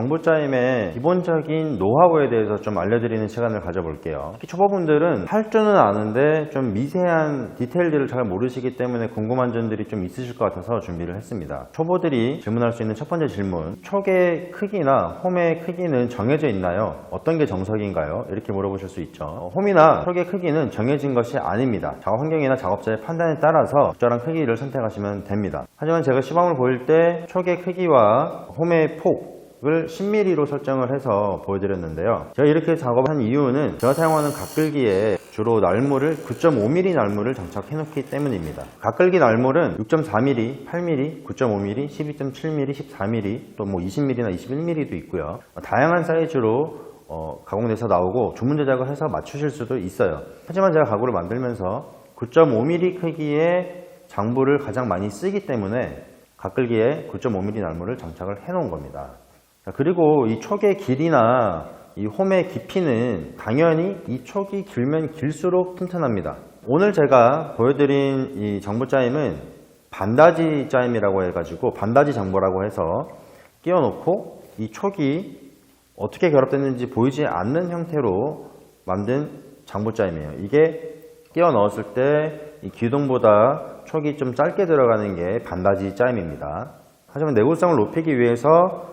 장부짜임의 기본적인 노하우에 대해서 좀 알려드리는 시간을 가져볼게요. 특히 초보분들은 할 줄은 아는데 좀 미세한 디테일들을 잘 모르시기 때문에 궁금한 점들이 좀 있으실 것 같아서 준비를 했습니다. 초보들이 질문할 수 있는 첫 번째 질문, 촉의 크기나 홈의 크기는 정해져 있나요? 어떤 게 정석인가요? 이렇게 물어보실 수 있죠. 홈이나 촉의 크기는 정해진 것이 아닙니다. 작업 환경이나 작업자의 판단에 따라서 적절한 크기를 선택하시면 됩니다. 하지만 제가 시범을 보일 때 촉의 크기와 홈의 폭을 10mm로 설정을 해서 보여드렸는데요. 제가 이렇게 작업한 이유는 제가 사용하는 가끌기에 주로 날물을 9.5mm 날물을 장착해 놓기 때문입니다. 가끌기 날물은 6.4mm, 8mm, 9.5mm, 12.7mm, 14mm, 또 뭐 20mm나 21mm도 있고요. 다양한 사이즈로 가공돼서 나오고 주문 제작을 해서 맞추실 수도 있어요. 하지만 제가 가구를 만들면서 9.5mm 크기의 장부를 가장 많이 쓰기 때문에 가끌기에 9.5mm 날물을 장착을 해 놓은 겁니다. 그리고 이 촉의 길이나 이 홈의 깊이는 당연히 이 촉이 길면 길수록 튼튼합니다. 오늘 제가 보여드린 이 장부짜임은 반다지 짜임이라고 해가지고 반다지 장부라고 해서 끼워 놓고 이 촉이 어떻게 결합됐는지 보이지 않는 형태로 만든 장부짜임이에요. 이게 끼워 넣었을 때 이 기둥보다 촉이 좀 짧게 들어가는 게 반다지 짜임입니다. 하지만 내구성을 높이기 위해서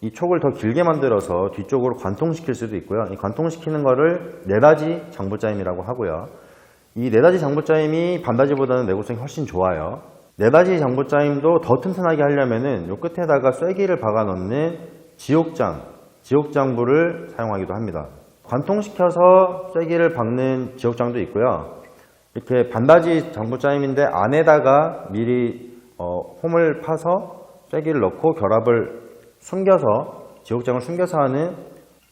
이 촉을 더 길게 만들어서 뒤쪽으로 관통시킬 수도 있고요. 이 관통시키는 거를 네다지 장부짜임이라고 하고요. 이 네다지 장부짜임이 반다지보다는 내구성이 훨씬 좋아요. 네다지 장부짜임도 더 튼튼하게 하려면은 요 끝에다가 쐐기를 박아 넣는 지옥장부를 사용하기도 합니다. 관통시켜서 쐐기를 박는 지옥장도 있고요. 이렇게 반다지 장부짜임인데 안에다가 미리 홈을 파서 쐐기를 넣고 결합을 숨겨서 지옥장을 숨겨서 하는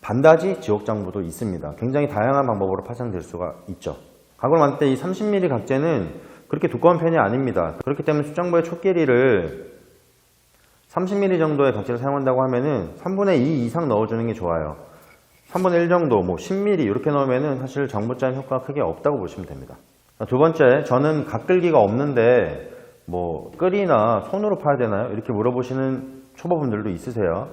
반다지 지옥장부도 있습니다. 굉장히 다양한 방법으로 파생될 수가 있죠. 가구를 만들 때 이 30mm 각재는 그렇게 두꺼운 편이 아닙니다. 그렇기 때문에 숫장부의 촉 길이를 30mm 정도의 각재를 사용한다고 하면은 3분의 2 이상 넣어주는 게 좋아요. 3분의 1 정도, 뭐 10mm 이렇게 넣으면은 사실 장부짜임 효과가 크게 없다고 보시면 됩니다. 두 번째, 저는 가끌기가 없는데 뭐 끌이나 손으로 파야 되나요? 이렇게 물어보시는 초보분들도 있으세요.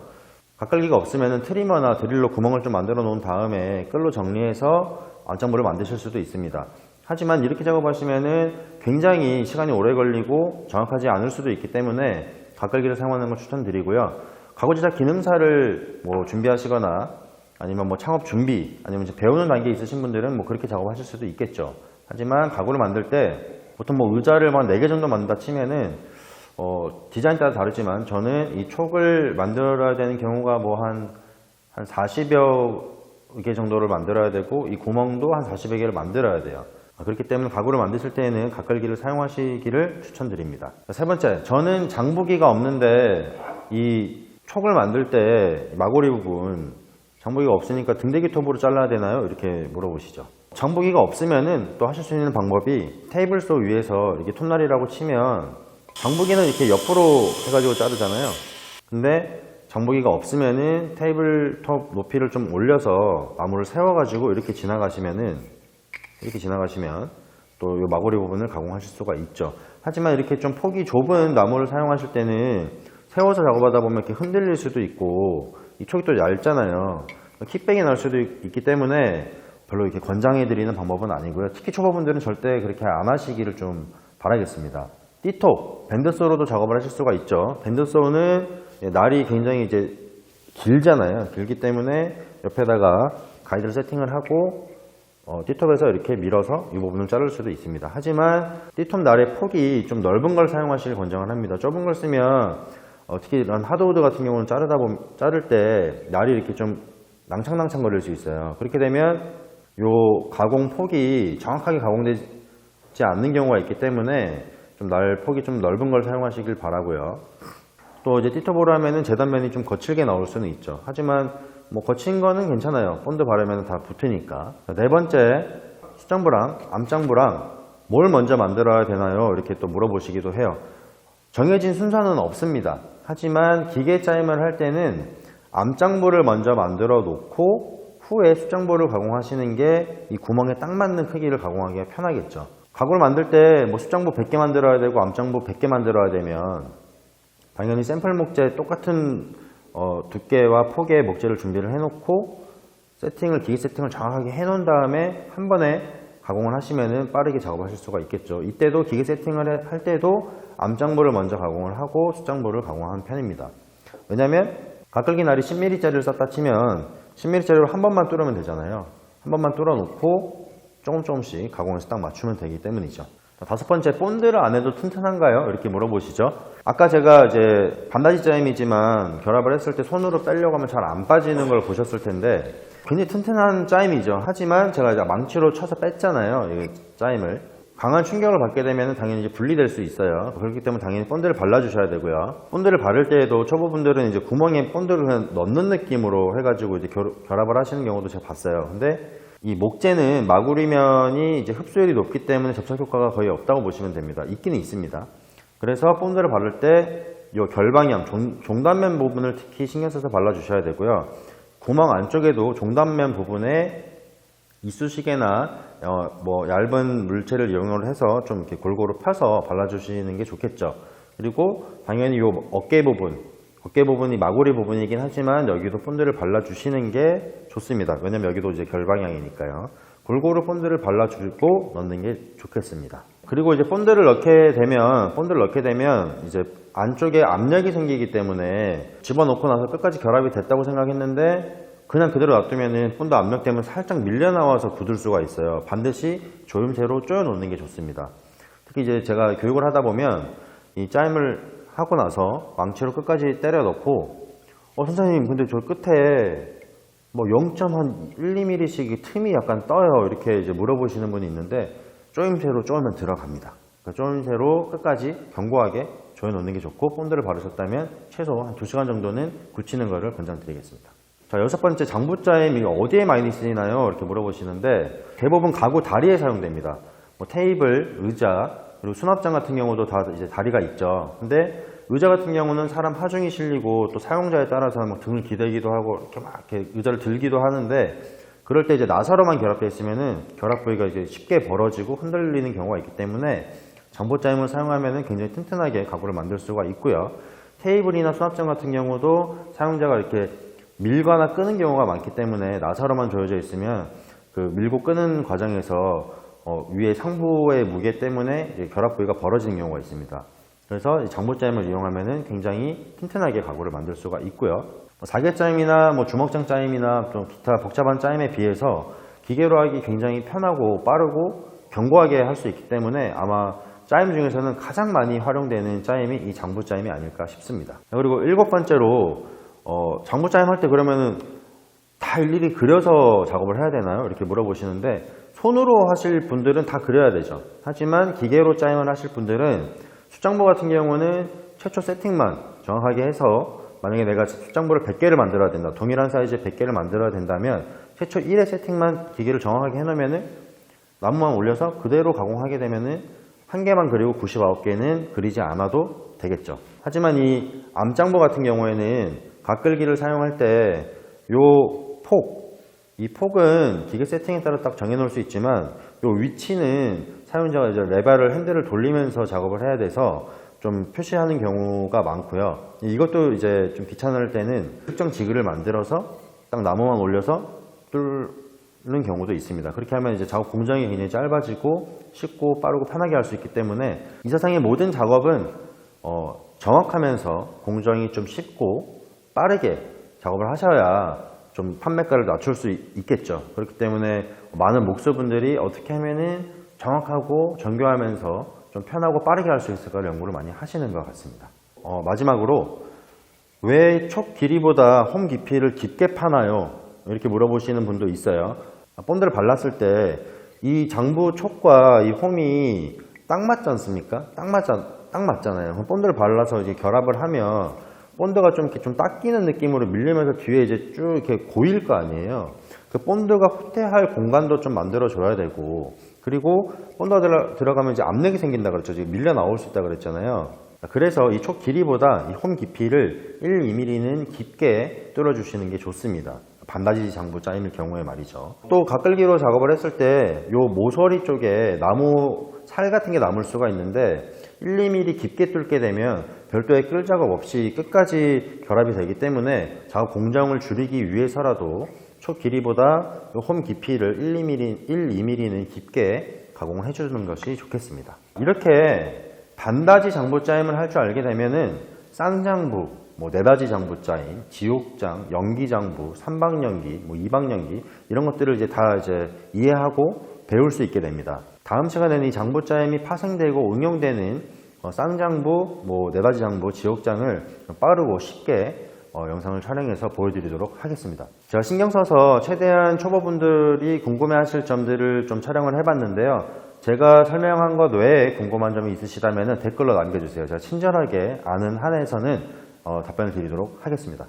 가끌기가 없으면 트리머나 드릴로 구멍을 좀 만들어 놓은 다음에 끌로 정리해서 안장부를 만드실 수도 있습니다. 하지만 이렇게 작업하시면 굉장히 시간이 오래 걸리고 정확하지 않을 수도 있기 때문에 가끌기를 사용하는 걸 추천드리고요. 가구 제작 기능사를 뭐 준비하시거나 아니면 뭐 창업 준비 아니면 이제 배우는 단계에 있으신 분들은 뭐 그렇게 작업하실 수도 있겠죠. 하지만 가구를 만들 때 보통 뭐 의자를 한 4개 정도 만든다 치면은 디자인 따라 다르지만 저는 이 촉을 만들어야 되는 경우가 뭐 한 40여 개 정도를 만들어야 되고 이 구멍도 한 40여 개를 만들어야 돼요. 그렇기 때문에 가구를 만드실 때에는 가끌기를 사용하시기를 추천드립니다. 세 번째, 저는 장부기가 없는데 이 촉을 만들 때 마고리 부분 장부기가 없으니까 등대기 톱으로 잘라야 되나요? 이렇게 물어보시죠. 장부기가 없으면은 또 하실 수 있는 방법이 테이블소 위에서 이렇게 톱날이라고 치면 장부기는 이렇게 옆으로 해가지고 자르잖아요. 근데 장부기가 없으면은 테이블톱 높이를 좀 올려서 나무를 세워가지고 이렇게 지나가시면 또 이 마고리 부분을 가공하실 수가 있죠. 하지만 이렇게 좀 폭이 좁은 나무를 사용하실 때는 세워서 작업하다 보면 이렇게 흔들릴 수도 있고 이 촉이 또 얇잖아요. 킥백이 날 수도 있기 때문에 별로 이렇게 권장해 드리는 방법은 아니고요. 특히 초보분들은 절대 그렇게 안 하시기를 좀 바라겠습니다. 띠톱, 밴드소로도 작업을 하실 수가 있죠. 밴드소는 날이 굉장히 이제 길잖아요. 길기 때문에 옆에다가 가이드를 세팅을 하고 띠톱에서 이렇게 밀어서 이 부분을 자를 수도 있습니다. 하지만 띠톱 날의 폭이 좀 넓은 걸 사용하시길 권장을 합니다. 좁은 걸 쓰면 특히 이런 하드우드 같은 경우는 자를 때 날이 이렇게 좀 낭창낭창 거릴 수 있어요. 그렇게 되면 요 가공 폭이 정확하게 가공되지 않는 경우가 있기 때문에 좀 날 폭이 좀 넓은 걸 사용하시길 바라고요. 또 이제 띠톱으로 하면은 재단면이 좀 거칠게 나올 수는 있죠. 하지만 뭐 거친 거는 괜찮아요. 본드 바르면 다 붙으니까. 네 번째, 숫장부랑 암장부랑 뭘 먼저 만들어야 되나요? 이렇게 또 물어보시기도 해요. 정해진 순서는 없습니다. 하지만 기계 짜임을 할 때는 암장부를 먼저 만들어 놓고 후에 숫장부를 가공하시는 게 이 구멍에 딱 맞는 크기를 가공하기가 편하겠죠. 가구를 만들 때 뭐 숫장부 100개 만들어야 되고 암장부 100개 만들어야 되면 당연히 샘플 목재 똑같은 두께와 폭의 목재를 준비를 해놓고 기계 세팅을 정확하게 해놓은 다음에 한 번에 가공을 하시면은 빠르게 작업하실 수가 있겠죠. 이때도 기계 세팅을 할 때도 암장부를 먼저 가공을 하고 숫장부를 가공하는 편입니다. 왜냐면 가끌기 날이 10mm짜리를 썼다 치면 10mm짜리로 한 번만 뚫으면 되잖아요. 한 번만 뚫어 놓고 조금씩 가공해서 딱 맞추면 되기 때문이죠. 다섯 번째, 본드를 안 해도 튼튼한가요? 이렇게 물어보시죠. 아까 제가 이제 반다지 짜임이지만 결합을 했을 때 손으로 빼려고 하면 잘 안 빠지는 걸 보셨을 텐데 굉장히 튼튼한 짜임이죠. 하지만 제가 이제 망치로 쳐서 뺐잖아요. 이 짜임을. 강한 충격을 받게 되면 당연히 이제 분리될 수 있어요. 그렇기 때문에 당연히 본드를 발라주셔야 되고요. 본드를 바를 때에도 초보분들은 이제 구멍에 본드를 그냥 넣는 느낌으로 해가지고 이제 결합을 하시는 경우도 제가 봤어요. 근데 이 목재는 마구리면이 이제 흡수율이 높기 때문에 접착 효과가 거의 없다고 보시면 됩니다. 있기는 있습니다. 그래서 본드를 바를 때 이 결방향, 종단면 부분을 특히 신경 써서 발라주셔야 되고요. 구멍 안쪽에도 종단면 부분에 이쑤시개나 얇은 물체를 이용을 해서 좀 이렇게 골고루 펴서 발라주시는 게 좋겠죠. 그리고 당연히 이 어깨 부분이 마구리 부분이긴 하지만 여기도 본드를 발라주시는 게 좋습니다. 왜냐면 여기도 이제 결방향이니까요. 골고루 본드를 발라주고 넣는 게 좋겠습니다. 그리고 이제 본드를 넣게 되면 이제 안쪽에 압력이 생기기 때문에 집어넣고 나서 끝까지 결합이 됐다고 생각했는데 그냥 그대로 놔두면은 본드 압력 때문에 살짝 밀려 나와서 굳을 수가 있어요. 반드시 조임새로 쪼여 놓는 게 좋습니다. 특히 이제 제가 교육을 하다 보면 이 짜임을 하고 나서 망치로 끝까지 때려 넣고 선생님 근데 저 끝에 뭐 0.1, 2mm씩 틈이 약간 떠요. 이렇게 이제 물어보시는 분이 있는데 쪼임새로 쪼으면 들어갑니다. 그러니까 쪼임새로 끝까지 견고하게 조여 놓는 게 좋고 본드를 바르셨다면 최소 한 2시간 정도는 굳히는 것을 권장드리겠습니다. 자, 여섯 번째, 장부짜임이 어디에 많이 쓰이나요? 이렇게 물어보시는데 대부분 가구 다리에 사용됩니다. 뭐 테이블, 의자, 그리고 수납장 같은 경우도 다 이제 다리가 있죠. 근데 의자 같은 경우는 사람 하중이 실리고 또 사용자에 따라서 막 등을 기대기도 하고 이렇게 의자를 들기도 하는데 그럴 때 이제 나사로만 결합되어 있으면은 결합 부위가 이제 쉽게 벌어지고 흔들리는 경우가 있기 때문에 장부짜임을 사용하면은 굉장히 튼튼하게 가구를 만들 수가 있고요. 테이블이나 수납장 같은 경우도 사용자가 이렇게 밀거나 끄는 경우가 많기 때문에 나사로만 조여져 있으면 그 밀고 끄는 과정에서 위에 상부의 무게 때문에 결합 부위가 벌어지는 경우가 있습니다. 그래서 장부짜임을 이용하면 굉장히 튼튼하게 가구를 만들 수가 있고요. 사계짜임이나 주먹장 짜임이나 좀 기타 복잡한 짜임에 비해서 기계로 하기 굉장히 편하고 빠르고 견고하게 할 수 있기 때문에 아마 짜임 중에서는 가장 많이 활용되는 짜임이 이 장부짜임이 아닐까 싶습니다. 그리고 일곱 번째로 장부짜임 할 때 그러면은 다 일일이 그려서 작업을 해야 되나요? 이렇게 물어보시는데 손으로 하실 분들은 다 그려야 되죠. 하지만 기계로 짜임을 하실 분들은 숫장부 같은 경우는 최초 세팅만 정확하게 해서 만약에 내가 숫장부를 100개를 만들어야 된다. 동일한 사이즈의 100개를 만들어야 된다면 최초 1회 세팅만 기계를 정확하게 해놓으면은 나무만 올려서 그대로 가공하게 되면은 한 개만 그리고 99개는 그리지 않아도 되겠죠. 하지만 이 암장부 같은 경우에는 가끌기를 사용할 때 이 폭은 기계 세팅에 따라 딱 정해 놓을 수 있지만 이 위치는 사용자가 이제 레버를 핸들을 돌리면서 작업을 해야 돼서 좀 표시하는 경우가 많고요. 이것도 이제 좀 귀찮을 때는 특정 지그를 만들어서 딱 나무만 올려서 뚫는 경우도 있습니다. 그렇게 하면 이제 작업 공정이 굉장히 짧아지고 쉽고 빠르고 편하게 할 수 있기 때문에 이 세상의 모든 작업은 정확하면서 공정이 좀 쉽고 빠르게 작업을 하셔야 좀 판매가를 낮출 수 있겠죠. 그렇기 때문에 많은 목수분들이 어떻게 하면은 정확하고 정교하면서 좀 편하고 빠르게 할 수 있을까를 연구를 많이 하시는 것 같습니다. 마지막으로 왜 촉 길이보다 홈 깊이를 깊게 파나요? 이렇게 물어보시는 분도 있어요. 본드를 발랐을 때 이 장부 촉과 이 홈이 딱 맞지 않습니까? 딱 맞잖아요. 그럼 본드를 발라서 이제 결합을 하면 본드가 좀 이렇게 좀 닦이는 느낌으로 밀리면서 뒤에 이제 쭉 이렇게 고일 거 아니에요. 그 본드가 후퇴할 공간도 좀 만들어 줘야 되고, 그리고 본드가 들어가면 이제 압력이 생긴다 그랬죠. 지금 밀려 나올 수 있다 그랬잖아요. 그래서 이 촉 길이보다 이 홈 깊이를 1, 2mm는 깊게 뚫어주시는 게 좋습니다. 반다지 장부 짜임일 경우에 말이죠. 또 가끌기로 작업을 했을 때 이 모서리 쪽에 나무 살 같은 게 남을 수가 있는데 1, 2mm 깊게 뚫게 되면 별도의 끌 작업 없이 끝까지 결합이 되기 때문에 작업 공정을 줄이기 위해서라도 초 길이보다 홈 깊이를 1, 2mm는 깊게 가공을 해주는 것이 좋겠습니다. 이렇게 반다지 장부짜임을 할 줄 알게 되면은 쌍장부, 네다지 장부짜임, 지옥장, 연기장부, 삼방연기, 이방연기 이런 것들을 다 이해하고 배울 수 있게 됩니다. 다음 시간에는 이 장부짜임이 파생되고 응용되는 쌍장부, 네다지 장부, 지옥장을 빠르고 쉽게 영상을 촬영해서 보여드리도록 하겠습니다. 제가 신경 써서 최대한 초보분들이 궁금해하실 점들을 좀 촬영을 해봤는데요. 제가 설명한 것 외에 궁금한 점이 있으시다면 댓글로 남겨주세요. 제가 친절하게 아는 한에서는 답변을 드리도록 하겠습니다.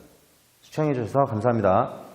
시청해주셔서 감사합니다.